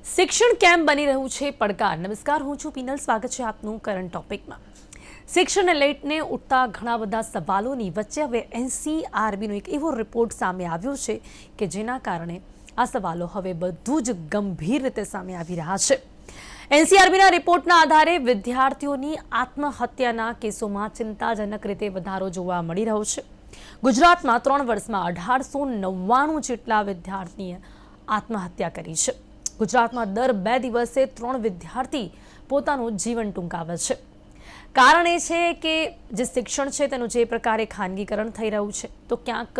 શિક્ષણ કેમ બની રહ્યું છે પડકાર? નમસ્કાર, હું છું પીનલ. સ્વાગત છે આપનું કરંટ ટોપિકમાં. શિક્ષણને લઈને ઉઠતા ઘણા બધા સવાલોની વચ્ચે હવે એનસીઆરબીનો એક એવો રિપોર્ટ સામે આવ્યો છે કે જેના કારણે આ સવાલો હવે બધું જ ગંભીર રીતે સામે આવી રહ્યા છે. એનસીઆરબીના રિપોર્ટના આધારે વિદ્યાર્થીઓની આત્મહત્યાના કેસોમાં ચિંતાજનક રીતે વધારો જોવા મળી રહ્યો છે. ગુજરાતમાં 3 વર્ષમાં 1899 જેટલા વિદ્યાર્થીએ આત્મહત્યા કરી છે. ગુજરાતમાં દર 2 દિવસે 3 વિદ્યાર્થી પોતાનું જીવન ટૂંકાવે છે. કારણ એ છે કે જે શિક્ષણ છે તેનું જે પ્રકારે ખાનગીકરણ થઈ રહ્યું છે, તો ક્યાંક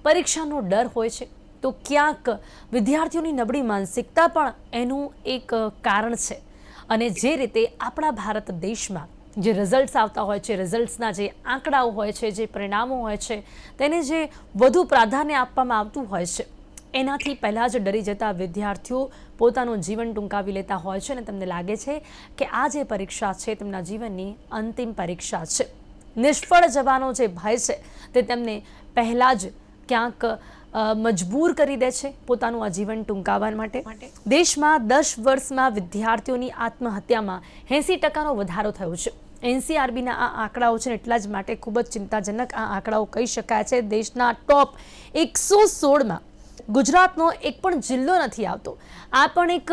પરીક્ષાનો ડર હોય છે, તો ક્યાંક વિદ્યાર્થીઓની નબળી માનસિકતા પણ એનું એક કારણ છે. અને જે રીતે આપણા ભારત દેશમાં જે રિઝલ્ટ્સ આવતા હોય છે, રિઝલ્ટ્સના જે આંકડાઓ હોય છે, જે પરિણામો હોય છે, તેને જે વધુ પ્રાધાન્ય આપવામાં આવતું હોય છે, એનાથી પહેલાં જ ડરી જતા વિદ્યાર્થીઓ પોતાનું જીવન ટૂંકાવી લેતા હોય છે અને તેમને લાગે છે કે આ જે પરીક્ષા છે તેમના જીવનની અંતિમ પરીક્ષા છે. નિષ્ફળ જવાનો જે ભય છે તે તેમને પહેલાં જ ક્યાંક મજબૂર કરી દે છે પોતાનું આ જીવન ટૂંકાવવા માટે. દેશમાં 10 વર્ષમાં વિદ્યાર્થીઓની આત્મહત્યામાં 80% વધારો થયો છે. એનસીઆરબીના આ આંકડાઓ છે એટલા જ માટે ખૂબ જ ચિંતાજનક આ આંકડાઓ કહી શકાય છે. દેશના ટોપ 116માં ગુજરાતનો એક પણ જિલ્લો નથી આવતો. આ પણ એક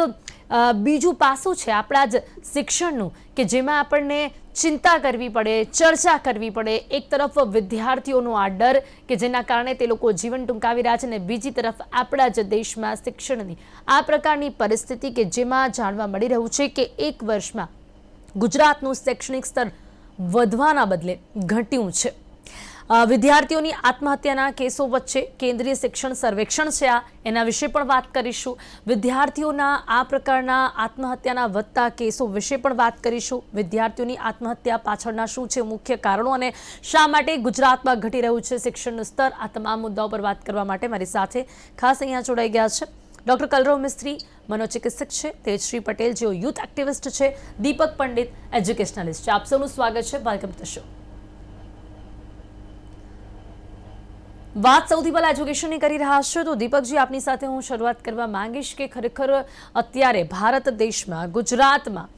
બીજું પાસું છે આપણા જ શિક્ષણનું કે જેમાં આપણને ચિંતા કરવી પડે, ચર્ચા કરવી પડે. એક તરફ વિદ્યાર્થીઓનો આ ડર કે જેના કારણે તે લોકો જીવન ટૂંકાવી રહ્યા છે, અને બીજી તરફ આપણા જ દેશમાં શિક્ષણની આ પ્રકારની પરિસ્થિતિ કે જેમાં જાણવા મળી રહ્યું છે કે 1 વર્ષમાં ગુજરાતનું શૈક્ષણિક સ્તર વધવાના બદલે ઘટ્યું છે. વિદ્યાર્થીઓની આત્મહત્યાના કેસો વચ્ચે કેન્દ્રીય શિક્ષણ સર્વેક્ષણ છે એના વિશે પણ વાત કરીશું. વિદ્યાર્થીઓના આ પ્રકારના આત્મહત્યાના વધતા કેસો વિશે પણ વાત કરીશું. વિદ્યાર્થીઓની આત્મહત્યા પાછળના શું છે મુખ્ય કારણો અને શા માટે ગુજરાતમાં ઘટી રહ્યું છે શિક્ષણનું સ્તર, આ તમામ મુદ્દાઓ પર વાત કરવા માટે મારી સાથે ખાસ અહીંયા જોડાઈ ગયા છે ડૉક્ટર કલરવ મિસ્ત્રી, મનોચિકિત્સક છે, તેજશ્રી પટેલ જેઓ યુથ એક્ટિવિસ્ટ છે, દીપક પંડિત એજ્યુકેશનલિસ્ટ છે. આપ સૌનું સ્વાગત છે. Welcome to show. વાત સૌથી પહેલા એજ્યુકેશનની કરી રહ્યા છો તો દીપકજી, આપની સાથે હું શરૂઆત કરવા માંગીશ કે ખરેખર અત્યારે ભારત દેશમાં, ગુજરાતમાં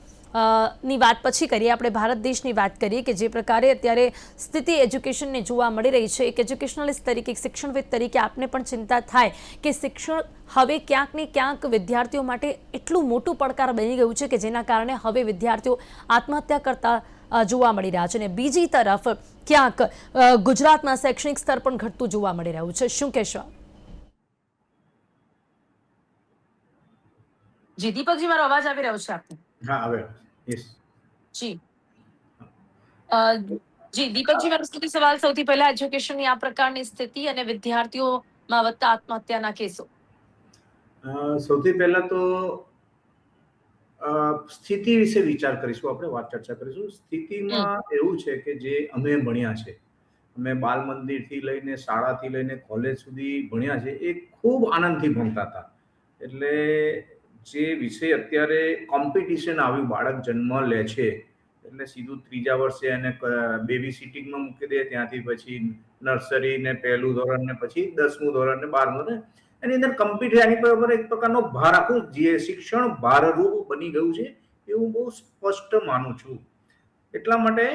ની વાત પછી કરીએ, આપણે ભારત દેશની વાત કરીએ કે જે પ્રકારે અત્યારે સ્થિતિ એજ્યુકેશનને જોવા મળી રહી છે. એક એજ્યુકેશનલિસ્ટ તરીકે, એક શિક્ષણવિદ તરીકે આપને પણ ચિંતા થાય કે શિક્ષણ હવે ક્યાંક ને ક્યાંક વિદ્યાર્થીઓ માટે એટલું મોટું પડકાર બની ગયું છે કે જેના કારણે હવે વિદ્યાર્થીઓ આત્મહત્યા કરતા જોવા મળી રહ્યા છે, અને બીજી તરફ ક્યાંક ગુજરાતમાં શૈક્ષણિક સ્તર પણ ઘટતું જોવા મળી રહ્યું છે. શું કહેશો? જી દીપકજી, મારો અવાજ આવી રહ્યો છે આપને? હા, આવે. યસ જી. જી દીપકજી, મારો સવાલ સૌથી પહેલા એજ્યુકેશનની આ પ્રકારની સ્થિતિ અને વિદ્યાર્થીઓમાં વધતા આત્મહત્યાના કેસો. સૌથી પહેલા તો સ્થિતિ વિશે વિચાર કરીશું, આપણે ચર્ચા કરીશું. સ્થિતિમાં એવું છે કે જે અમે ભણ્યા છે, અમે બાલ મંદિરથી લઈને શાળાથી લઈને કોલેજ સુધી ભણ્યા છે, એ ખૂબ આનંદથી ભણતા હતા. એટલે જે વિષય અત્યારે કોમ્પિટિશન આવ્યું, બાળક જન્મ લે છે એટલે સીધું 3જા વર્ષે એને બેબી સિટિંગમાં મૂકી દે, ત્યાંથી પછી નર્સરી ને 1લું ધોરણ ને પછી 10મું ધોરણ ને 12મું ને એની અંદર કમ્પ્લીટ એની પર એક પ્રકારનો ભાર, આખું જે શિક્ષણ ભારરૂપ બની ગયું છે એવું બહુ સ્પષ્ટ માનું છું. એટલા માટે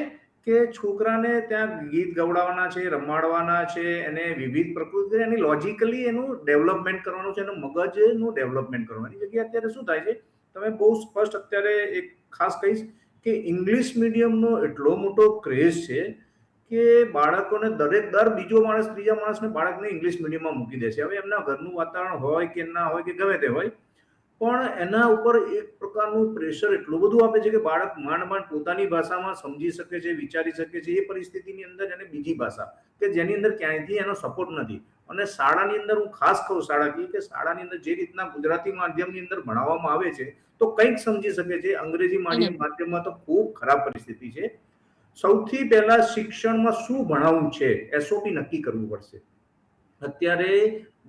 કે છોકરાને ત્યાં ગીત ગવડાવવાના છે, રમાડવાના છે, એને વિવિધ પ્રકૃતિ, એની લોજિકલી એનું ડેવલપમેન્ટ કરવાનું છે, એનું મગજનું ડેવલપમેન્ટ કરવાની જગ્યાએ અત્યારે શું થાય છે, તમે બહુ સ્પષ્ટ અત્યારે એક ખાસ કહીશ કે ઇંગ્લિશ મીડિયમનો એટલો મોટો ક્રેઝ છે કે બાળકોને દર બીજો માણસ, ત્રીજા માણસને બાળકને ઇંગ્લિશ મીડિયમમાં મૂકી દે છે. હવે એમના ઘરનું વાતાવરણ હોય કે ના હોય કે ગમે તે હોય, પણ એના ઉપર એક પ્રકારનું પ્રેશર એટલું બધું આપે છે કે બાળક માંડ પોતાની ભાષામાં સમજી શકે છે, વિચારી શકે છે. એ પરિસ્થિતિની અંદર એને બીજી ભાષા કે જેની અંદર ક્યાંયથી એનો સપોર્ટ નથી. અને શાળાની અંદર હું ખાસ કહું, શાળાકીય કે શાળાની અંદર જે રીતના ગુજરાતી માધ્યમની અંદર ભણાવવામાં આવે છે તો કંઈક સમજી શકે છે. અંગ્રેજી માધ્યમમાં તો ખૂબ ખરાબ પરિસ્થિતિ છે. સૌથી પહેલા શિક્ષણમાં શું ભણાવવું છે, એસઓપી નક્કી કરવું પડશે. અત્યારે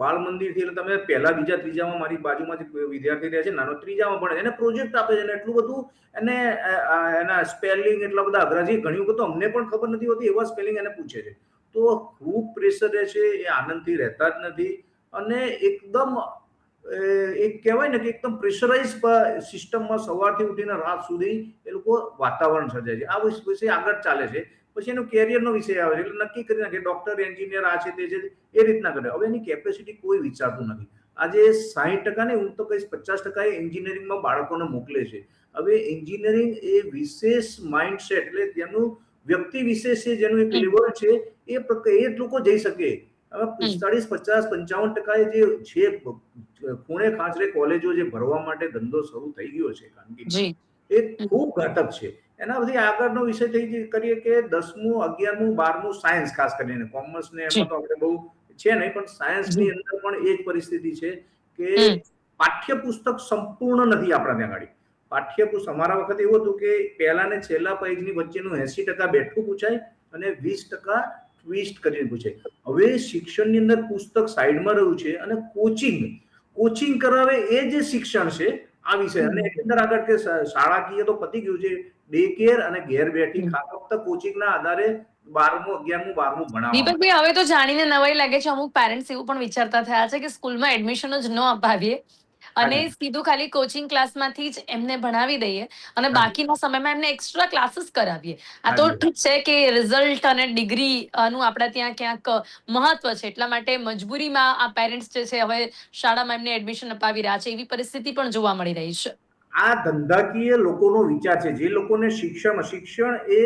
બાળ મંદિરથી એટલે તમે પહેલા, બીજા, ત્રીજામાં, મારી બાજુમાં જે વિદ્યાર્થી રહે છે નાનો, 3જામાં ભણે, એને પ્રોજેક્ટ આપે છે, એટલું બધું એને એના સ્પેલિંગ એટલા બધા અઘરા છે, ઘણી વખત અમને પણ ખબર નથી હોતી એવા સ્પેલિંગ એને પૂછે છે. તો ખૂબ પ્રેશર રહે છે, એ આનંદથી રહેતા જ નથી અને એકદમ એક કહેવાય ને કે એકદમ પ્રેશરાઇઝ સિસ્ટમમાં સવારથી ઉઠીને રાત સુધી એ લોકો વાતાવરણ સર્જાય છે. આ વિષય આગળ ચાલે છે. પછી એનો કેરિયરનો વિષય આવે છે એટલે નક્કી કરી નાખે ડોક્ટર, એન્જિનિયર, આ છે તે છે એ રીતના કરે. હવે એની કેપેસિટી કોઈ વિચારતું નથી. આજે 60% ને હું તો કહીશ 50% એન્જિનિયરિંગમાં બાળકોને મોકલે છે. હવે એન્જિનિયરિંગ એ વિશેષ માઇન્ડસેટ એટલે તેનું વ્યક્તિ વિશેષ છે, જેનું એક લેવલ છે, એ લોકો જઈ શકે. હવે 45, 50, 55% જે છે ખૂણે ખાંચરે કોલેજો જે ભરવા માટે ધંધો શરૂ થઈ ગયો છે ખાનગીમાં, એ ખૂબ ઘાતક છે. એના પછી આગળનો વિષય કરીએ કે 10મું, 11મું, 12મું સાયન્સ, ખાસ કરીને કોમર્સ ને એમાં તો આપણે બહુ છે નહીં, પણ સાયન્સની અંદર પણ એ જ પરિસ્થિતિ છે કે પાઠ્યપુસ્તક સંપૂર્ણ નથી આપણા ત્યાં આગળ. પાઠ્યપુસ્તક અમારા વખતે એવું હતું કે પહેલા ને છેલ્લા પેજની વચ્ચેનું 80% બેઠું પૂછાય અને 20% ટ્વિસ્ટ કરીને પૂછાય. હવે શિક્ષણની અંદર પુસ્તક સાઈડમાં રહ્યું છે અને કોચિંગ કરાવે એ જે શિક્ષણ છે આ વિષય. અને એની અંદર આગળ કે શાળાકીય તો પતી ગયું છે, ડે કેર અને ઘેર બેઠી ફક્ત કોચિંગના આધારે 12મું, 11મું, 12મું ભણાવવા. દીપકભાઈ, હવે તો જાણીને નવાઈ લાગે છે, અમુક પેરેન્ટ્સ એવું પણ વિચારતા થયા છે કે સ્કૂલમાં એડમિશન જ ન અપાવીએ અને સીધું ખાલી કોચિંગ ક્લાસમાંથી જ એમને ભણાવી દઈએ અને બાકીના સમયમાં એમને એક્સ્ટ્રા ક્લાસીસ કરાવીએ. આ તો ઠીક છે કે રિઝલ્ટ અને ડિગ્રી નું આપણા ત્યાં ક્યાંક મહત્વ છે, એટલા માટે મજબૂરીમાં આ પેરેન્ટ્સ જે છે હવે શાળામાં એમને એડમિશન અપાવી રહ્યા છે, એવી પરિસ્થિતિ પણ જોવા મળી રહી છે. આ ધંધાકીય લોકોનો વિચાર છે, જે લોકોને શિક્ષણ એ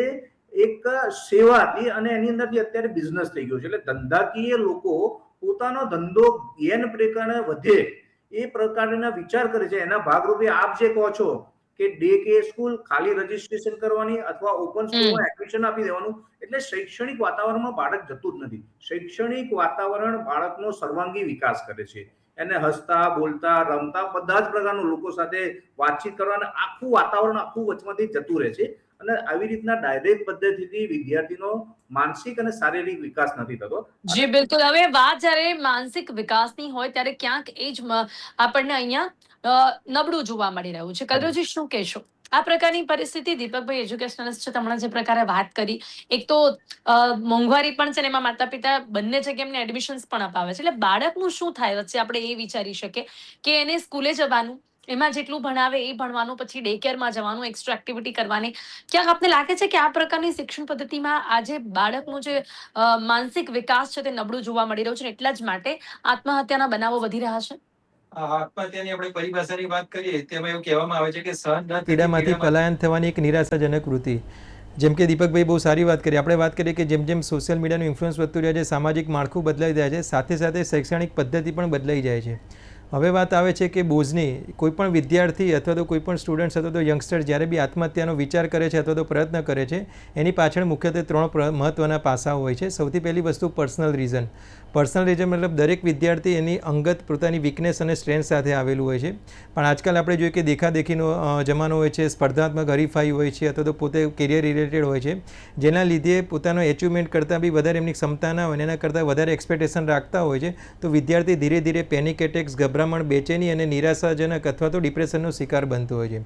એક સેવા હતી અને એની અંદરથી અત્યારે બિઝનેસ થઈ ગયો છે. એટલે ધંધાકીય લોકો પોતાનો ધંધો જેન પ્રકારે વધે એ પ્રકારના વિચાર કરે છે. એના ભાગરૂપે આપ જે કહો છો કે ડે કે સ્કૂલ ખાલી રજીસ્ટ્રેશન કરવાની અથવા ઓપન સ્કૂલમાં એડમિશન આપી દેવાનું, એટલે શૈક્ષણિક વાતાવરણમાં બાળક જતું જ નથી. શૈક્ષણિક વાતાવરણ બાળકનો સર્વાંગી વિકાસ કરે છે. એને હસતા, બોલતા, રમતા બધા જ પ્રકારના લોકો સાથે વાતચીત કરવાના આખું વાતાવરણ આખું વચમાંથી જતું રહે છે. અને આવી રીતના ડાયરેક્ટ પદ્ધતિથી વિદ્યાર્થીનો માનસિક અને શારીરિક વિકાસ નથી થતો. જી બિલકુલ. હવે વાત જ્યારે માનસિક વિકાસની હોય ત્યારે ક્યાંક એ જ આપણને અહીંયા નબળું જોવા મળી રહ્યું છે. કલરુજી, શું કહેશો આ પ્રકારની પરિસ્થિતિ? દીપકભાઈ એજ્યુકેશનલિસ્ટ છે, તમને જે પ્રકારે વાત કરી, એક તો મોંઘવારી પણ છે ને એમાં માતા પિતા બંને જગ્યાએ એમને એડમિશન્સ પણ અપાવે છે, એટલે બાળકનું શું થાય વચ્ચે આપણે એ વિચારી શકીએ કે એને સ્કૂલે જવાનું, એમાં જેટલું ભણાવે એ ભણવાનું, પછી ડે કેરમાં જવાનું, એક્સ્ટ્રા એક્ટિવિટી કરવાની. ક્યાંક આપને લાગે છે કે આ પ્રકારની શિક્ષણ પદ્ધતિમાં આજે બાળકનું જે માનસિક વિકાસ છે તે નબળું જોવા મળી રહ્યું છે, એટલા જ માટે આત્મહત્યાના બનાવો વધી રહ્યા છે? આત્મહત્યાની આપણે પરિભાષાની વાત કરીએ તેમાં એવું કહેવામાં આવે છે કે સહનના પીડામાંથી પલાયન થવાની એક નિરાશાજનક વૃત્તિ. જેમ કે દીપકભાઈ બહુ સારી વાત કરી. આપણે વાત કરીએ કે જેમ જેમ સોશિયલ મીડિયાનું ઇન્ફ્લુઅન્સ વધતું રહે છે, સામાજિક માળખું બદલાઈ જાય છે, સાથે સાથે શૈક્ષણિક પદ્ધતિ પણ બદલાઈ જાય છે. હવે વાત આવે છે કે બોઝની કોઈ પણ વિદ્યાર્થી અથવા તો કોઈ પણ સ્ટુડન્ટ્સ અથવા તો યંગસ્ટર જ્યારે બી આત્મહત્યાનો વિચાર કરે છે અથવા તો પ્રયત્ન કરે છે, એની પાછળ મુખ્યત્વે 3 મહત્ત્વના પાસાઓ હોય છે. સૌથી પહેલી વસ્તુ પર્સનલ રીઝન. પર્સનલ રીઝન મતલબ દરેક વિદ્યાર્થી એની અંગત પોતાની વીકનેસ અને સ્ટ્રેન્થ સાથે આવેલું હોય છે. પણ આજકાલ આપણે જોઈએ કે દેખાદેખીનો જમાનો હોય છે, સ્પર્ધાત્મક હરીફાઈ હોય છે અથવા તો પોતે કેરિયર રિલેટેડ હોય છે, જેના લીધે પોતાનો એચિવમેન્ટ કરતાં બી વધારે એમની ક્ષમતા ના હોય, એના કરતાં વધારે એક્સપેક્ટેશન રાખતા હોય છે, તો વિદ્યાર્થી ધીરે ધીરે પેનિક એટેક્સ, ગભરામણ, બેચેની અને નિરાશાજનક અથવા તો ડિપ્રેશનનો શિકાર બનતો હોય છે.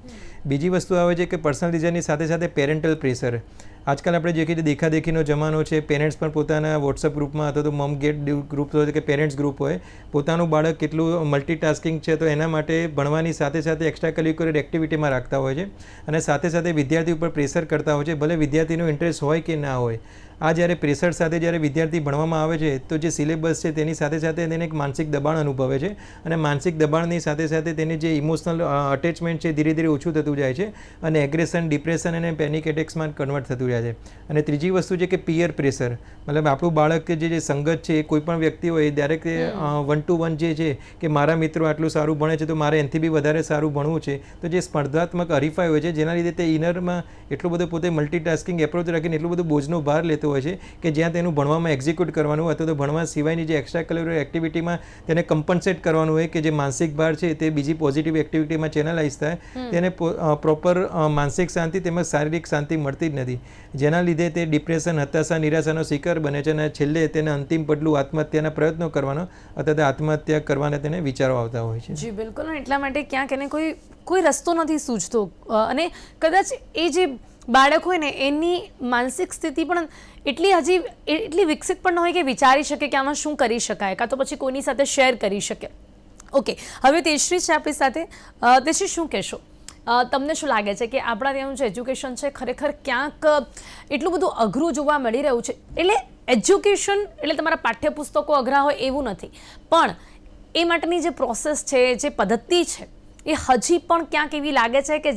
બીજી વસ્તુ આવે છે કે પર્સનલ રીઝનની સાથે સાથે પેરેન્ટલ પ્રેશર. આજકાલ આપણે જે કે દેખાદેખીનો જમાનો છે, પેરેન્ટ્સ પણ પોતાના વોટ્સઅપ ગ્રુપમાં અથવા તો મમ ગેટ ગ્રુપ હોય કે પેરેન્ટ્સ ગ્રુપ હોય, પોતાનું બાળક કેટલું મલ્ટીટાસ્કિંગ છે તો એના માટે ભણવાની સાથે સાથે એક્સ્ટ્રા કરિક્યુલર એક્ટિવિટીમાં રાખતા હોય છે અને સાથે સાથે વિદ્યાર્થી ઉપર પ્રેશર કરતા હોય છે, ભલે વિદ્યાર્થીનો ઇન્ટરેસ્ટ હોય કે ના હોય. આ જ્યારે પ્રેશર સાથે જ્યારે વિદ્યાર્થી ભણવામાં આવે છે તો જે સિલેબસ છે તેની સાથે સાથે તેને એક માનસિક દબાણ અનુભવે છે અને માનસિક દબાણની સાથે સાથે તેની જે ઇમોશનલ અટેચમેન્ટ છે ધીરે ધીરે ઓછું થતું જાય છે અને એગ્રેશન, ડિપ્રેશન અને પેનિક એટેક્સમાં કન્વર્ટ થતું જાય છે. અને ત્રીજી વસ્તુ છે કે પિયર પ્રેશર. મતલબ આપણું બાળક કે જે સંગત છે એ કોઈ પણ વ્યક્તિ હોય દરેક 1 to 1 જે છે કે મારા મિત્રો આટલું સારું ભણે છે તો મારે એનાથી બી વધારે સારું ભણવું છે, તો જે સ્પર્ધાત્મક હરીફાઈ હોય છે જેના લીધે તે ઇનરમાં એટલો બધો પોતે મલ્ટીટાસ્કિંગ એપ્રોચ રાખીને એટલો બધો બોજનો ભાર લેતો હોય છે કે જ્યાં તેનું ભણવામાં એક્ઝિક્યુટ કરવાનું અથવા તો ભણવા સિવાયની જે એક્સ્ટ્રા કરિક્યુલર એક્ટિવિટીમાં તેને કમ્પન્સેટ કરવાનું હોય કે જે માનસિક ભાર છે તે બીજી પોઝિટિવ એક્ટિવિટીમાં ચેનલાઇઝ થાય, તેને પ્રોપર માનસિક શાંતિ તેમજ શારીરિક શાંતિ મળતી જ નથી, જેના લીધે તે ડિપ્રેશન, હતાશા, નિરાશાનો શિકાર બને છે અને છેલ્લે તેને અંતિમ પગલું આત્મહત્યાના પ્રયત્નો કરવાનો અથવા તો આત્મહત્યા કરવાના તેને વિચારો આવતા હોય છે. જી બિલકુલ. એટલા માટે ક્યાંક એને કોઈ રસ્તો નથી સૂઝતો અને કદાચ એ જે બાળક હોય ને એની માનસિક સ્થિતિ પણ એટલી વિકસિત પણ ન હોય કે વિચારી શકે કે આમાં શું કરી શકાય, કાં તો પછી કોઈની સાથે શેર કરી શકે. ઓકે, હવે તેજશ્રી છે આપણી સાથે. તેજશ્રી, શું કહેશો? તમને શું લાગે છે કે આપણા ત્યાંનું જે એજ્યુકેશન છે ખરેખર ક્યાંક એટલું બધું અઘરું જોવા મળી રહ્યું છે? એટલે એજ્યુકેશન એટલે તમારા પાઠ્યપુસ્તકો અઘરા હોય એવું નથી, પણ એ માટેની જે પ્રોસેસ છે, જે પદ્ધતિ છે, એ હજી પણ ક્યાંક એવી લાગે છે કે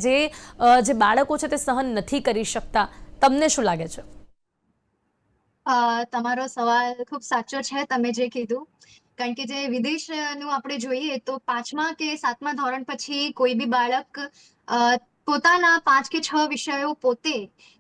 જે બાળકો છે તે સહન નથી કરી શકતા. તમને શું લાગે છે? તમારો સવાલ ખૂબ સાચો છે, તમે જે કીધું. કારણ કે જે વિદેશનું આપણે જોઈએ તો 5મા કે 7મા ધોરણ પછી કોઈ બી બાળક પોતાના 5 કે 6 વિષયો પોતે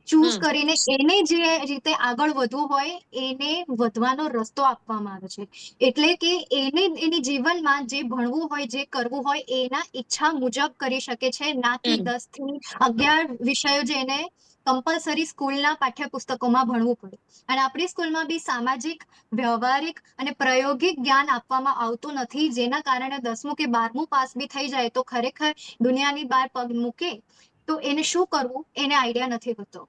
ચૂઝ કરીને એને જે રીતે આગળ વધવું હોય એને વધવાનો રસ્તો આપવામાં આવે છે. એટલે કે એને એની જીવનમાં જે ભણવું હોય, જે કરવું હોય એના ઈચ્છા મુજબ કરી શકે છે, ના કે 10 થી 11 વિષયો જે એને કમ્પલસરી સ્કૂલના પાઠ્યપુસ્તકોમાં ભણવું પડે. અને આપણી સ્કૂલમાં બી સામાજિક, વ્યવહારિક અને પ્રાયોગિક જ્ઞાન આપવામાં આવતું નથી, જેના કારણે 10મું કે 12મું પાસ બી થઈ જાય તો ખરેખર દુનિયાની બહાર પગ મૂકે તો એને શું કરવું એને આઈડિયા નથી હોતો.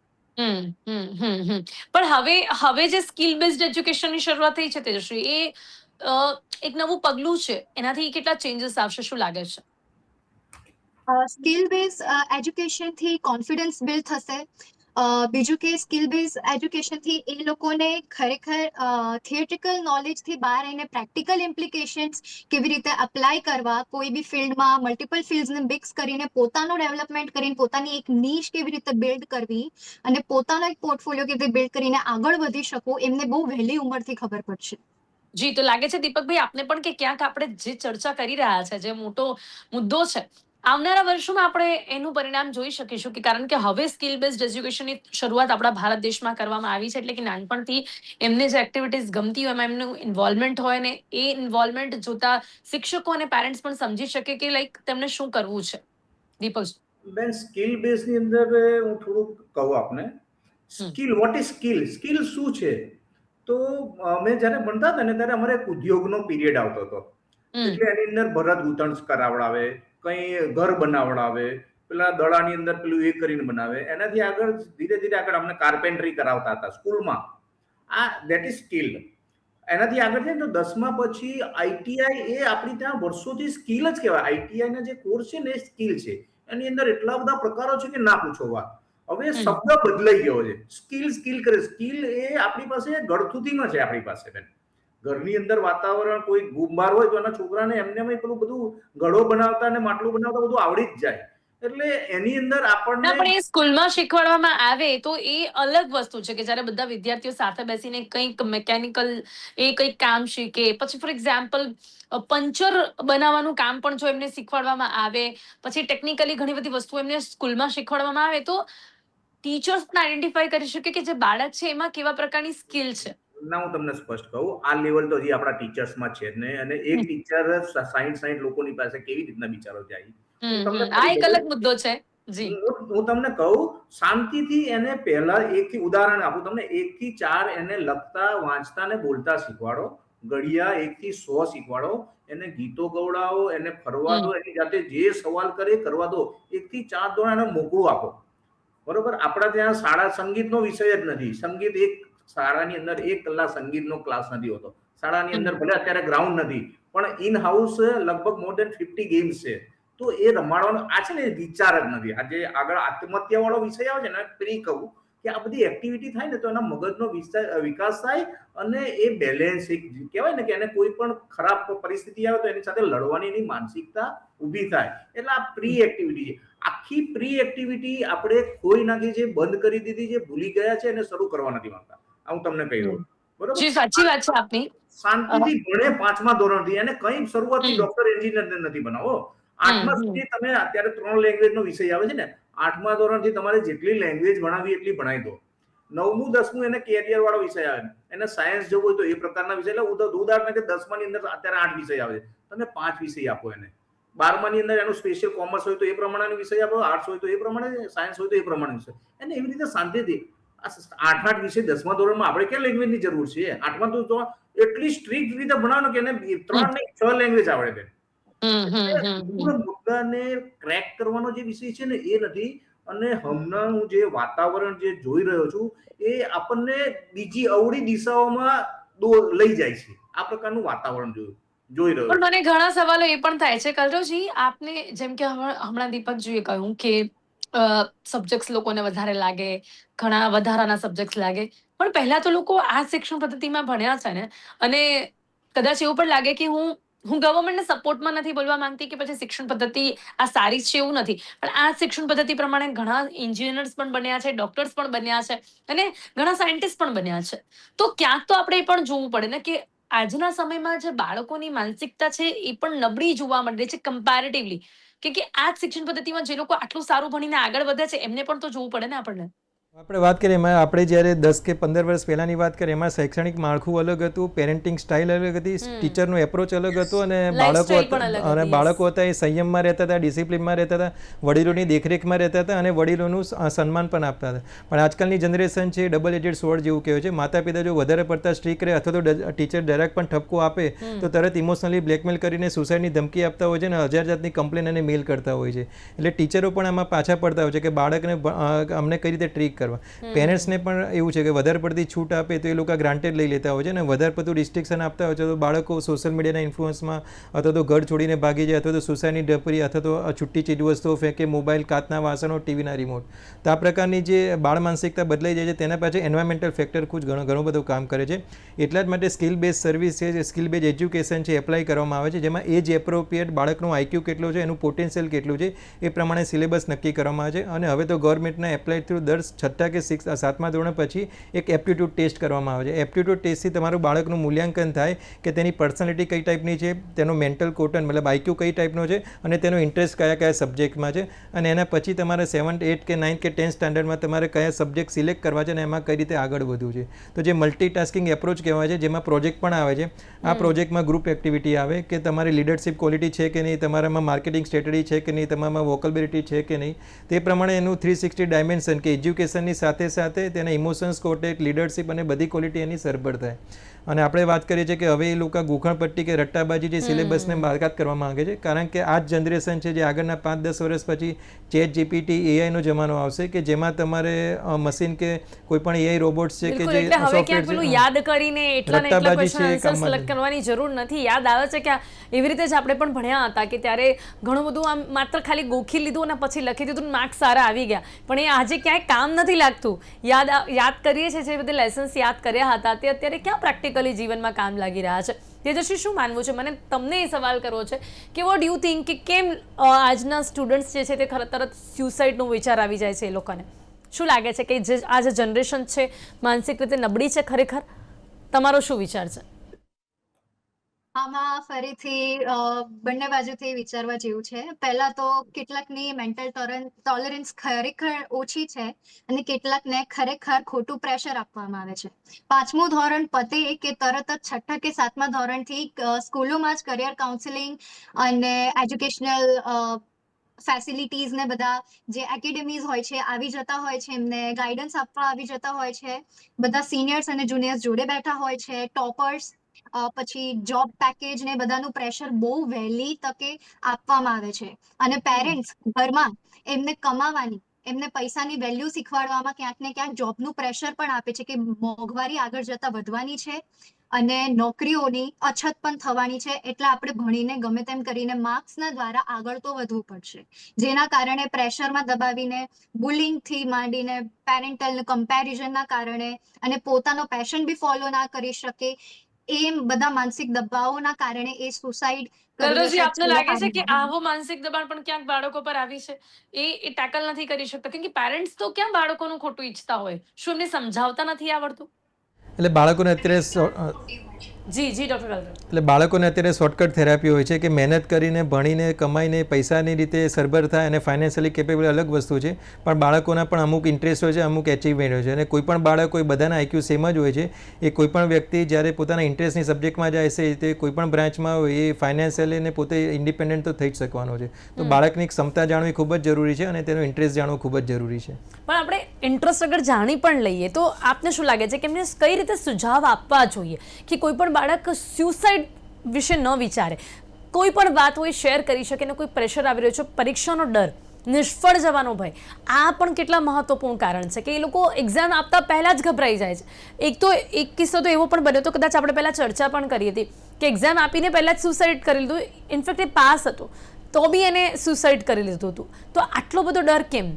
પણ હવે જે સ્કિલ બેઝડ એજ્યુકેશનની શરૂઆત થઈ છે તેજશ્રી, એ એક નવું પગલું છે, એનાથી કેટલા ચેન્જીસ આવશે, શું લાગે છે? સ્કિલ બેઝ એજ્યુકેશનથી કોન્ફિડન્સ બિલ્ડ થશે. બીજું કે સ્કિલ બેઝ એજ્યુકેશનથી એ લોકોને ખરેખર થિયરિટિકલ નોલેજથી બહાર આવીને પ્રેક્ટિકલ ઇમ્પ્લિકેશન્સ કેવી રીતે અપ્લાય કરવા, કોઈ બી ફિલ્ડમાં મલ્ટિપલ ફિલ્ડ્સને મિક્સ કરીને પોતાનું ડેવલપમેન્ટ કરીને પોતાની એક નીશ કેવી રીતે બિલ્ડ કરવી અને પોતાનો એક પોર્ટફોલિયો કેવી રીતે બિલ્ડ કરીને આગળ વધી શકો, એમને બહુ વહેલી ઉંમરથી ખબર પડશે. જી, તો લાગે છે દીપકભાઈ આપને પણ કે ક્યાંક આપણે જે ચર્ચા કરી રહ્યા છે, જે મોટો મુદ્દો છે, આવનારા વર્ષોમાં આપણે એનું પરિણામ જોઈ શકીશું. કે કારણ કે હવે સ્કિલ બેઝડ એજ્યુકેશનની શરૂઆત આપણા ભારત દેશમાં કરવામાં આવી છે, એટલે કે નાનપણથી એમને જે એક્ટિવિટીઝ ગમતી હોય એમાં એમનું ઇન્વોલ્વમેન્ટ હોય, ને એ ઇન્વોલ્વમેન્ટ જોતા શિક્ષકો અને પેરેન્ટ્સ પણ સમજી શકે કે લાઈક તેમને શું કરવું છે. દીપક? બેન, સ્કિલ બેઝ ની અંદર હું થોડુંક કહું આપને. Skill, what is skill? Skill શું છે? તો અમે જ્યારે ભણતા હતા ને ત્યારે અમારે એક ઉદ્યોગનો પીરિયડ આવતો હતો. એટલે એની અંદર ભરત ગૂંથણ કરાવડાવે, કંઈ ઘર બનાવડાવે, પેલા દડાની અંદર પેલું એ કરીને બનાવે. એનાથી આગળ ધીરે ધીરે આગળ અમને કાર્પેન્ટ્રી કરાવતા હતા સ્કૂલમાં. That is skill. એનાથી આગળ છે ને તો 10મા પછી આઈટીઆઈ, એ આપણી ત્યાં વર્ષોથી સ્કિલ જ કહેવાય. આઈટીઆઈ ના જે કોર્સ છે ને એ સ્કિલ છે. એની અંદર એટલા બધા પ્રકારો છે કે ના પૂછો વાત. હવે શબ્દ બદલાઈ ગયો છે. સ્કિલ કરે. સ્કિલ એ આપણી પાસે ગળથુથીમાં છે આપણી પાસે બેન. ઘરની અંદર વાતાવરણ કોઈ ગુંબાર હોય તો એના છોકરાને એમને પેલું બધું ઘડો બનાવતા ને માટલું બનાવતા બધું આવડી જ જાય. એટલે એની અંદર આપણને ના, પણ એ સ્કૂલમાં શીખવાડવામાં આવે તો એ અલગ વસ્તુ છે કે જ્યારે બધા વિદ્યાર્થીઓ સાથે બેસીને કંઈક મિકેનિકલ કંઈક કામ શીખે, પછી ફોર એક્ઝામ્પલ પંચર બનાવવાનું કામ પણ જો એમને શીખવાડવામાં આવે, પછી ટેકનિકલી ઘણી બધી વસ્તુઓ એમને સ્કૂલમાં શીખવાડવામાં આવે તો ટીચર્સ પણ આઈડેન્ટિફાઈ કરી શકે કે જે બાળક છે એમાં કેવા પ્રકારની સ્કિલ છે. ના, હું તમને સ્પષ્ટ કહું, આ લેવલ તો હજી આપણા ટીચર્સમાં છે જ નહીં. અને એક ટીચર 60 લોકોની પાસે કેવી રીતના બિચારો જાય? આ એક અલગ મુદ્દો છે. જી, હું તમને કહું, શાંતિથી એને પહેલા એકથી ઉદાહરણ આપું તમને. 1 થી 4 એને લખતા, વાંચતા ને બોલતા શીખવાડો. ઘડિયા 1 થી 100 શીખવાડો. એને ગીતો ગવડાવો, એને ફરવા દો, એની જાતે જે સવાલ કરે કરવા દો. 1 થી 4 ધોરણ એને મોકળું આપો. બરોબર? આપણા ત્યાં શાળા સંગીતનો વિષય જ નથી. સંગીત એક શાળાની અંદર 1 કલાક સંગીતનો ક્લાસ નથી હોતો. શાળાની અંદર ભલે અત્યારે ગ્રાઉન્ડ નથી, પણ ઇન હાઉસ લગભગ મોર દેન 50 ગેમ્સ છે. તો એ રમાડવાનો આ છે ને વિચાર જ નથી. આજે આગળ આત્મહત્યા વાળો વિષય આવે છે ને, પેલી કહું કે આ બધી એક્ટિવિટી થાય ને તો એના મગજનો વિકાસ થાય અને એ બેલેન્સ, એક કહેવાય ને કે એને કોઈ પણ ખરાબ પરિસ્થિતિ આવે તો એની સાથે લડવાની એની માનસિકતા ઊભી થાય. એટલે આ પ્રી એક્ટિવિટી છે. આખી પ્રી એક્ટિવિટી આપણે ખોઈ નાખી છે, બંધ કરી દીધી છે, ભૂલી ગયા છે અને શરૂ કરવા નથી માંગતા. હું તમને કહી દઉં. બરોબર? જી, સાચી વાત છે આપની. શાંતિથી ભણે 5મા ધોરણથી. એને કઈ શરૂઆતથી ડોક્ટર એન્જિનિયર નથી બનાવો. 8મા સુધી તમે અત્યારે 3 લેંગ્વેજનો વિષય આવે છે ને, 8મા ધોરણથી તમારે જેટલી લેંગ્વેજ ભણાવી એટલી ભણાવી દો. 9મું 10મું એને કેરિયર વાળો વિષય આવે. એને સાયન્સ જવું હોય તો એ પ્રકારના વિષય. એટલે ઉદાહરણ કે 10માની અંદર અત્યારે 8 વિષય આવે છે, તમે 5 વિષય આપો એને. 12માની અંદર એનું સ્પેશિયલ કોમર્સ હોય તો એ પ્રમાણેનો વિષય આપો, આર્ટ્સ હોય તો એ પ્રમાણે, સાયન્સ હોય તો એ પ્રમાણે વિષય. એને એવી રીતે શાંતિથી 8 વિષય 10મા ધોરણમાં આપણે ક્યાં લેંગ્વેજની જરૂર છે? 8મા તો એટલી સ્ટ્રિક્ટ રીતે ભણાવો કે એને 3 નહીં 6 લેંગ્વેજ આવડે છે. પૂરા મુદ્દાને ક્રેક કરવાનો જે વિષય છે ને એ નથી. અને હમણાં હું જે વાતાવરણ જે જોઈ રહ્યો છું એ આપણને બીજી અવળી દિશાઓમાં લઈ જાય છે. આ પ્રકારનું વાતાવરણ જોયું. જોઈ રહ્યો પણ છું. મને ઘણા સવાલો એ પણ થાય છે કલરવજી, આપને જેમ કે હમણાં દીપકજીએ કહ્યું કે સબ્જેક્ટ્સ લોકોને વધારે લાગે, ઘણા વધારાના સબ્જેક્ટ્સ લાગે, પણ પહેલા તો લોકો આ શિક્ષણ પદ્ધતિમાં ભણ્યા છે ને, અને કદાચ એવું પણ લાગે કે હું ગવર્મેન્ટને સપોર્ટમાં નથી બોલવા માંગતી કે પછી શિક્ષણ પદ્ધતિ આ સારી છે એવું નથી, પણ આ શિક્ષણ પદ્ધતિ પ્રમાણે ઘણા એન્જિનિયર્સ પણ બન્યા છે, ડોક્ટર્સ પણ બન્યા છે, અને ઘણા સાયન્ટિસ્ટ પણ બન્યા છે. તો ક્યાંક તો આપણે એ પણ જોવું પડે ને કે આજના સમયમાં જે બાળકોની માનસિકતા છે એ પણ નબળી જોવા મળે છે કમ્પેરેટિવલી, કે આ જ શિક્ષણ પદ્ધતિમાં જે લોકો આટલું સારું ભણીને આગળ વધે છે એમને પણ તો જોવું પડે ને આપણને. આપણે વાત કરીએ એમાં આપણે જ્યારે 10 કે 15 વર્ષ પહેલાંની વાત કરીએ એમાં શૈક્ષણિક માળખું અલગ હતું, પેરેન્ટિંગ સ્ટાઇલ અલગ હતી, ટીચરનો એપ્રોચ અલગ હતો, અને બાળકો હતા એ સંયમમાં રહેતા હતા, ડિસિપ્લિનમાં રહેતા હતા, વડીલોની દેખરેખમાં રહેતા હતા, અને વડીલોનું સન્માન પણ આપતા હતા. પણ આજકાલની જનરેશન છે ડબલ એજેડ સ્વોર્ડ જેવું કહેવાય છે. માતા પિતા જો વધારે પડતા સ્ટ્રીક રહે અથવા તો ટીચર ડાયરેક્ટ પણ ઠપકો આપે તો તરત ઇમોશનલી બ્લેકમેલ કરીને સુસાઇડની ધમકી આપતા હોય છે, અને 1000 જાતની કમ્પ્લેન અને મેલ કરતા હોય છે. એટલે ટીચરો પણ આમાં પાછા પડતા હોય છે કે બાળકને અમને કઈ રીતે ટ્રીક કરવા. પેરેન્ટ્સને પણ એવું છે કે વધારે પડતી છૂટ આપે તો એ લોકો ગ્રાન્ટેડ લઈ લેતા હોય છે, અને વધારે પડતું રિસ્ટ્રિક્શન આપતા હોય છે તો બાળકો સોશિયલ મીડિયાના ઇન્ફ્લુઅન્સમાં અથવા તો ઘર છોડીને ભાગી જાય, અથવા તો સુસાઇડની ડપરી, અથવા તો છૂટી ચીજવસ્તુઓ ફેંકે, મોબાઈલ, કાચના વાસણો, ટીવીના રિમોટ. તો આ પ્રકારની જે બાળ માનસિકતા બદલાઈ જાય છે તેના પાછળ એન્વાયરમેન્ટલ ફેક્ટર ઘણું બધું કામ કરે છે. એટલા જ માટે સ્કિલ બેઝ સર્વિસ છે, જે સ્કિલ બેઝ એજ્યુકેશન છે, એપ્લાય કરવામાં આવે છે, જેમાં એજ એપ્રોપ્રિએટ બાળકનું આઈક્યુ કેટલું છે, એનું પોટેન્શિયલ કેટલું છે એ પ્રમાણે સિલેબસ નક્કી કરવામાં આવે છે. અને હવે તો ગવર્મેન્ટના એપ્લાય થ્રુ દર 6 કે 7મા ધોરણ પછી એક એપ્ટિટ્યૂડ ટેસ્ટ કરવામાં આવે છે. એપ્ટિટ્યૂડ ટેસ્ટથી તમારું બાળકનું મૂલ્યાંકન થાય કે તેની પર્સનાલિટી કઈ ટાઈપની છે, તેનો મેન્ટલ કોટન મતલબ આઈક્યુ કઈ ટાઈપનો છે, અને તેનો ઇન્ટરેસ્ટ કયા સબ્જેક્ટમાં છે, અને એના પછી તમારે 7th, 8th કે 9th કે 10th સ્ટાન્ડર્ડમાં તમારે કયા સબ્જેક્ટ સિલેક્ટ કરવા છે અને એમાં કઈ રીતે આગળ વધવું છે. તો જે મલ્ટીટાસ્કિંગ એપ્રોચ કહેવાય છે, જેમાં પ્રોજેક્ટ પણ આવે છે. આ પ્રોજેક્ટમાં ગ્રુપ એક્ટિવિટી આવે કે તમારી લીડરશિપ ક્વોલિટી છે કે નહીં, તમારામાં માર્કેટિંગ સ્ટ્રેટેજી છે કે નહીં, તમારામાં વોકબિલિટી છે કે નહીં, તે પ્રમાણે એનું 360 ડાયમેન્શન કે એજ્યુકેશનની સાથે સાથે તેના ઇમોશન્સ, કોન્ટેક્ટ, લીડરશિપ અને બધી ક્વોલિટી એની સરભર થાય. અને આપણે વાત કરીએ છીએ કે હવે એ લોકો ગોખણપટ્ટી કે રટ્ટાબાજી જે સિલેબસને બાકાત કરવા માંગે છે, કારણ કે આ જ જનરેશન છે જે આગળના 5-10 વર્ષ પછી ચેટ જીપીટી, એઆઈનો જમાનો આવશે કે જેમાં તમારે મશીન કે કોઈ પણ એઆઈ રોબોટ્સ છે કે જે સોફ્ટવેર છે યાદ કરીને એટલા ને એટલા ક્વેશ્ચન આન્સર સિલેક્ટ કરવાની જરૂર નથી. યાદ આવે છે કે એવી રીતે જ આપણે પણ ભણ્યા હતા કે ત્યારે ઘણું બધું આમ માત્ર ખાલી ગોખી લીધું અને પછી લખી દીધું, માર્ક્સ સારા આવી ગયા, પણ એ આજે ક્યાંય કામ નથી લાગતું. યાદ કરીએ છીએ જે બધા લેસન્સ યાદ કર્યા હતા તે અત્યારે ક્યાં પ્રેક્ટિકલી જીવનમાં કામ લાગી રહ્યા છે. તેજસ્વી, શું માનવું છે? મને તમને એ સવાલ કરવો છે કે વોટ યુ થિંક કે કેમ આજના સ્ટુડન્ટ્સ જે છે તે તરત સ્યુસાઇડનો વિચાર આવી જાય છે? એ લોકોને શું લાગે છે કે આ જે જનરેશન છે માનસિક રીતે નબળી છે ખરેખર? તમારો શું વિચાર છે? આમાં ફરીથી બંને બાજુથી વિચારવા જેવું છે. પહેલા તો કેટલાકની મેન્ટલ ટોલરન્સ ખરેખર ઓછી છે, અને કેટલાકને ખરેખર ખોટું પ્રેશર આપવામાં આવે છે. 5મું ધોરણ પતે કે તરત જ 6ઠ્ઠા કે 7મા ધોરણથી સ્કૂલોમાં જ કરિયર કાઉન્સેલિંગ અને એજ્યુકેશનલ ફેસિલિટીઝ ને બધા જે એકેડેમીઝ હોય છે આવી જતા હોય છે, એમને ગાઈડન્સ આપવા આવી જતા હોય છે. બધા સિનિયર્સ અને જુનિયર્સ જોડે બેઠા હોય છે, ટોપર્સ, પછી જોબ પેકેજ ને બધાનું પ્રેશર બહુ વહેલી તકે આપવામાં આવે છે. અને પેરેન્ટ્સ ઘરમાં એમને કમાવાની, એમને પૈસાની વેલ્યુ શીખવાડવામાં ક્યાંક ને ક્યાંક જોબનું પ્રેશર પણ આપે છે કે મોંઘવારી આગળ જતા વધવાની છે અને નોકરીઓની અછત પણ થવાની છે, એટલે આપણે ભણીને ગમે તેમ કરીને માર્ક્સના દ્વારા આગળ તો વધવું પડશે. જેના કારણે પ્રેશરમાં દબાવીને, બુલિંગથી માંડીને, પેરેન્ટલ કમ્પેરિઝનના કારણે, અને પોતાનો પેશન બી ફોલો ના કરી શકે, એ બધા માનસિક દબાવોના કારણે એ સુસાઇડ કલરવજી, આપને લાગે છે કે આવો માનસિક દબાણ પણ ક્યાંક બાળકો પર આવી છે? એ ટેકલ નથી કરી શકતા, કેમ કે પેરેન્ટ્સ તો ક્યાં બાળકોનું ખોટું ઈચ્છતા હોય? શું એમને સમજાવતા નથી આવડતું? એટલે બાળકોને અત્યારે ડોક્ટર. એટલે બાળકોને અત્યારે શોર્ટકટ થેરાપી હોય છે કે મહેનત કરીને, ભણીને, કમાઈને પૈસાની રીતે સરભર થાય, અને ફાઇનાન્શિયલી કેપેબલ અલગ વસ્તુ છે, પણ બાળકોના પણ અમુક ઇન્ટરેસ્ટ હોય છે, અમુક એચિવમેન્ટ હોય છે, અને કોઈ પણ બાળક, કોઈ બધાના આઈક્યુ સેમ જ હોય છે. એ કોઈ પણ વ્યક્તિ જ્યારે પોતાના ઇન્ટરેસ્ટની સબ્જેક્ટમાં જાય છે, તે કોઈ પણ બ્રાન્ચમાં હોય, એ ફાઇનાન્શિયલી ને પોતે ઇન્ડિપેન્ડન્ટ તો થઈ જ શકવાનો છે. તો બાળકની ક્ષમતા જાણવી ખૂબ જ જરૂરી છે, અને તેનો ઇન્ટરેસ્ટ જાણવો ખૂબ જ જરૂરી છે. પણ આપણે ઇન્ટરેસ્ટ અગર જાણી પણ લઈએ તો આપને શું લાગે છે કે એમને કઈ રીતે સુઝાવ આપવા જોઈએ કે કોઈ પણ બાળક સ્યુસાઇડ વિશે ન વિચારે, કોઈ પણ વાત હોય શેર કરી શકે, ને કોઈ પ્રેશર આવી રહ્યો છે, પરીક્ષાનો ડર, નિષ્ફળ જવાનો ભય, આ પણ કેટલા મહત્વપૂર્ણ કારણ છે કે એ લોકો એક્ઝામ આપતા પહેલા જ ગભરાઈ જાય છે. એક કિસ્સો તો એવો પણ બન્યો તો, કદાચ આપણે પહેલા ચર્ચા પણ કરી હતી કે એક્ઝામ આપીને પહેલાં જ સુસાઇડ કરી લીધું, ઇનફેક્ટ એ પાસ હતો તો બી એને સુસાઇડ કરી લીધું હતું. તો આટલો બધો ડર કેમ?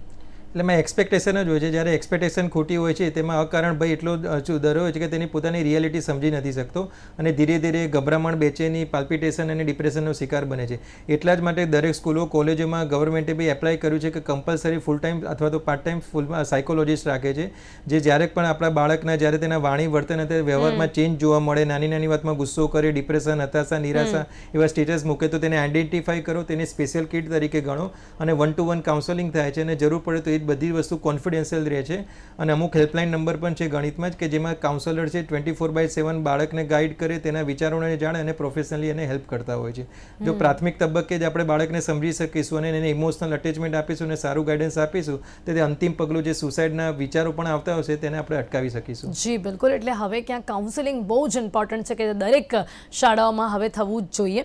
એટલે એમાં એક્સપેક્ટેશન જ હોય છે. જ્યારે એક્સપેક્ટેશન ખોટી હોય છે તેમાં અકારણ ભાઈ એટલો ડર હોય છે કે તેની પોતાની રિયાલિટી સમજી નથી શકતો અને ધીરે ધીરે ગભરામણ, બેચેની, પાલ્પિટેશન અને ડિપ્રેશનનો શિકાર બને છે. એટલા જ માટે દરેક સ્કૂલો, કોલેજોમાં ગવર્મેન્ટે બી એપ્લાય કર્યું છે કે કમ્પલસરી ફૂલ ટાઈમ અથવા તો પાર્ટ ટાઈમ ફૂલમાં સાયકોલોજીસ્ટ રાખે છે, જે જ્યારે પણ આપણા બાળકના જ્યારે તેના વાણી, વર્તન અને વ્યવહારમાં ચેન્જ જોવા મળે, નાની નાની વાતમાં ગુસ્સો કરે, ડિપ્રેશન, હતાશા, નિરાશા એવા સ્ટેટસ મૂકે તો તેને આઈડેન્ટિફાઈ કરો, તેને સ્પેશિયલ કિટ તરીકે ગણો અને 1-to-1 કાઉન્સેલિંગ થાય છે અને જરૂર પડે તો એ બધી વસ્તુ કોન્ફિડેન્શિયલ રહે છે. અને અમુક હેલ્પલાઇન નંબર પણ છે ગણિતમાં જ કે જેમાં કાઉન્સલર છે 24/7 બાળકને ગાઈડ કરે, તેના વિચારોને જાણે અને પ્રોફેશનલી એને હેલ્પ કરતા હોય છે. જો પ્રાથમિક તબક્કે જ આપણે બાળકને સમજી શકીશું અને એને ઇમોશનલ અટેચમેન્ટ આપીશું અને સારું ગાઈડન્સ આપીશું તો તે અંતિમ પગલું જે સુસાઇડના વિચારો પણ આવતા હશે તેને આપણે અટકાવી શકીશું. જી બિલકુલ. એટલે હવે ક્યાંક કાઉન્સેલિંગ બહુ જ ઇમ્પોર્ટન્ટ છે કે દરેક શાળાઓમાં હવે થવું જ જોઈએ.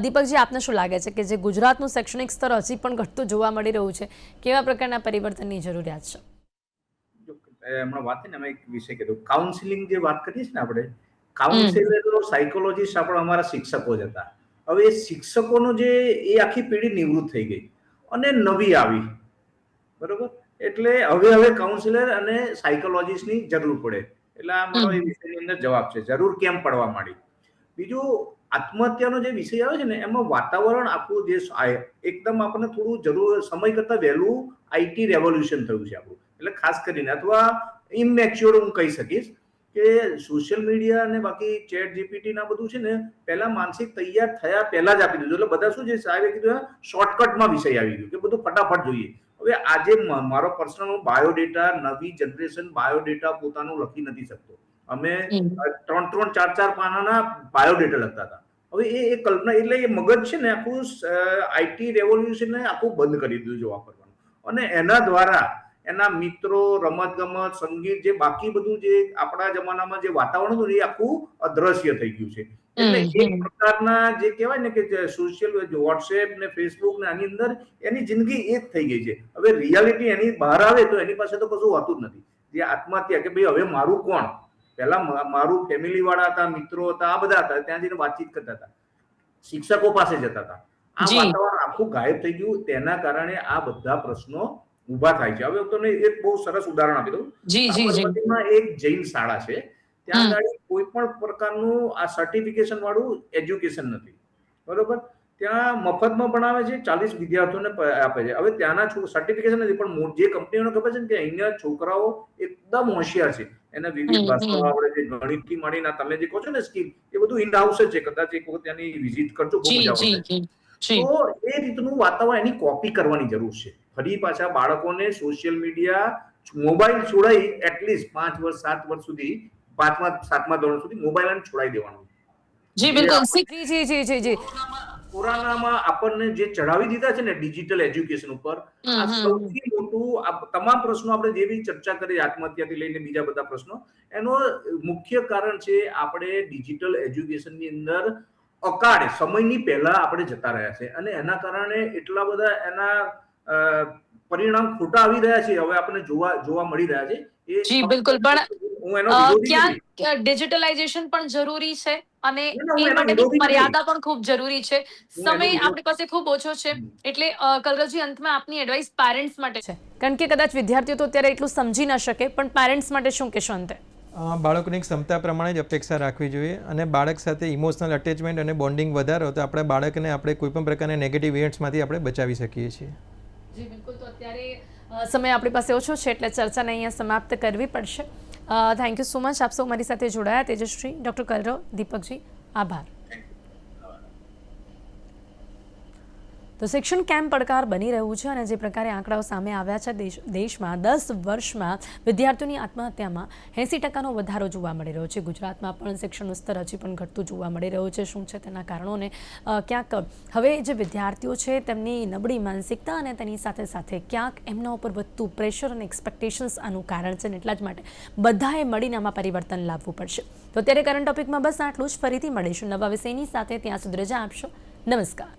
દીપકજી, આપને શું લાગે છે કે જે ગુજરાતનું શૈક્ષણિક સ્તર હજી પણ ઘટતું જોવા મળી રહ્યું છે, કેવા પ્રકારના પરિવર્તનની જરૂરિયાત છે? હમણાં વાત ને, અમે એક વિષય કીધું, કાઉન્સિલિંગ જે વાત કરીએ છીએ ને આપણે, કાઉન્સિલરો, સાયકોલોજીસ્ટ આપણે અમારા શિક્ષકો જ હતા. હવે એ શિક્ષકોનો જે એ આખી પેઢી નિવૃત્ત થઈ ગઈ અને નવી આવી, બરોબર? એટલે હવે કાઉન્સિલર અને સાયકોલોજીસ્ટની જરૂર પડે. એટલે આ મારો એ વિષયની અંદર જવાબ છે, જરૂર કેમ પડવા માંડી. બીજું, આત્મહત્યાનો જે વિષય આવે છે ને એમાં વાતાવરણ આખું જે એકદમ આપણને થોડું જરૂર સમય કરતા વહેલું આઈટી રેવોલ્યુશન થયું છે આપણું. એટલે ખાસ કરીને અથવા ઇમેચ્યોર હું કહી શકીશ કે સોશિયલ મીડિયા અને બાકી ચેટ જીપીટી ના બધું છે ને પહેલા માનસિક તૈયાર થયા પહેલા જ આપી દીધું. એટલે બધા શું છે, સાહેબે કીધું શોર્ટકટમાં વિષય આવી ગયો કે બધું ફટાફટ જોઈએ. હવે આજે મારો પર્સનલ બાયોડેટા, નવી જનરેશન બાયોડેટા પોતાનું લખી નથી શકતો. અમે 3-3, 4-4 પાનાના બાયોડેટા લખતા હતા. હવે એ કલ્પના, એટલે એ મગજ છે ને આખું આઈટી રેવોલ્યુશનને આખું બંધ કરી દીધું છે વાપરવાનું. અને એના દ્વારા એના મિત્રો, રમત-ગમત, સંગીત, જે બાકી બધું જે આપણા જમાનામાં જે વાતાવરણ હતું એ આખું અદ્રશ્ય થઈ ગયું છે. એટલે એક પ્રકારના જે કહેવાય ને કે સોશિયલ વોટ્સએપ ને ફેસબુક ને આની અંદર એની જિંદગી એ જ થઈ ગઈ છે. હવે રિયાલિટી એની બહાર આવે તો એની પાસે તો કશું હોતું જ નથી. જે આત્મહત્યા કે ભાઈ હવે મારું કોણ, પહેલા મારું ફેમિલી વાળા હતા, મિત્રો હતા, આ બધા હતા, ત્યાં જઈને વાતચીત કરતા હતા, શિક્ષકો પાસે જતા હતા. આ વાતાવરણ આખું ગાયબ થઈ ગયું. તેના કારણે આ બધા પ્રશ્નો ઉભા થાય છે. હવે તમને એક બહુ સરસ ઉદાહરણ આપી દઉં. એક જૈન શાળા છે, ત્યાં આગળ કોઈ પણ પ્રકારનું આ સર્ટિફિકેશન વાળું એજ્યુકેશન નથી, બરોબર? ત્યાં મફતમાં ભણાવે છે, 40 વિદ્યાર્થીઓને આપે છે. હવે ત્યાંના સર્ટિફિકેશન નથી, પણ જે કંપનીઓને ખબર છે ને કે અહીંયા છોકરાઓ એકદમ હોશિયાર છે, એને વિવિધ ભાષાઓ આવડે છે, ગણિતથી માંડીને તમે જે કહો છો ને સ્કિલ, એ બધું ઇન હાઉસ જ છે. કદાચ એક વખત ત્યાંની વિઝિટ કરજો, બહુ મજા આવશે. તો એ રીતનું વાતાવરણ એની કોપી કરવાની જરૂર છે. ફરી પાછા બાળકોને સોશિયલ મીડિયા, મોબાઈલ છોડાઈ એટલીસ્ટ 5 વર્ષ 7 વર્ષ સુધી, 5મા 7મા ધોરણ સુધી મોબાઈલ છોડાઈ દેવાનું. જી બિલકુલ. જી. કોરોનામાં આપણને જે ચડાવી દીધા છે ને ડિજિટલ એજ્યુકેશન ઉપર, આ સૌથી મોટું, આ તમામ પ્રશ્નો આપણે જે બી ચર્ચા કરી, આત્મહત્યાથી લઈને બીજા બધા પ્રશ્નો, એનો મુખ્ય કારણ છે આપણે ડિજિટલ એજ્યુકેશનની અંદર અકાળે સમયની પહેલા આપણે જતા રહ્યા છે અને એના કારણે એટલા બધા એના પરિણામ ખોટા આવી રહ્યા છે. હવે આપણને જોવા મળી રહ્યા છે. જી બિલકુલ. પણ ક્યાં ડિજિટલાઇઝેશન પણ જરૂરી છે અને એ માટેની મર્યાદા પણ ખૂબ જરૂરી છે. સમય આપણી પાસે ખૂબ ઓછો છે. એટલે કલરવજી, અંતમાં આપની એડવાઇસ પેરેન્ટ્સ માટે છે? કારણ કે કદાચ વિદ્યાર્થીઓ તો અત્યારે એટલું સમજી ન શકે, પણ પેરેન્ટ્સ માટે શું કહેશો અંતે? બાળકોની ક્ષમતા પ્રમાણે જ અપેક્ષા રાખવી જોઈએ અને બાળક સાથે ઇમોશનલ અટેચમેન્ટ અને બોન્ડિંગ વધારો તો આપણા બાળકને આપણે કોઈ પણ પ્રકારના નેગેટિવ ઇવેન્ટ્સમાંથી આપણે બચાવી શકીએ છીએ. જી બિલકુલ. તો અત્યારે સમય આપણી પાસે ઓછો છે એટલે ચર્ચાને અહીંયા સમાપ્ત કરવી પડશે. Thank you so much. આપ સૌ મારી સાથે જોડાયા. તેજશ્રી, ડૉક્ટર કલરવ, દીપકજી, આભાર. તો શિક્ષણ કેમ પડકાર બની રહ્યું છે અને જે પ્રકારે આંકડાઓ સામે આવ્યા છે, દેશમાં 10 વર્ષમાં વિદ્યાર્થીઓની આત્મહત્યામાં 80% વધારો જોવા મળી રહ્યો છે. ગુજરાતમાં પણ શિક્ષણનું સ્તર હજી પણ ઘટતું જોવા મળી રહ્યું છે. શું છે તેના કારણોને ક્યાંક હવે જે વિદ્યાર્થીઓ છે તેમની નબળી માનસિકતા અને તેની સાથે સાથે ક્યાંક એમના ઉપર વધતું પ્રેશર અને એક્સપેક્ટેશન્સ આનું કારણ છે. એટલા જ માટે બધાએ મળીને આમાં પરિવર્તન લાવવું પડશે. તો અત્યારે કરંટ ટોપિકમાં બસ આટલું જ. ફરીથી મળીશું નવા વિષયની સાથે. ત્યાં સુધી રજા આપશો. નમસ્કાર.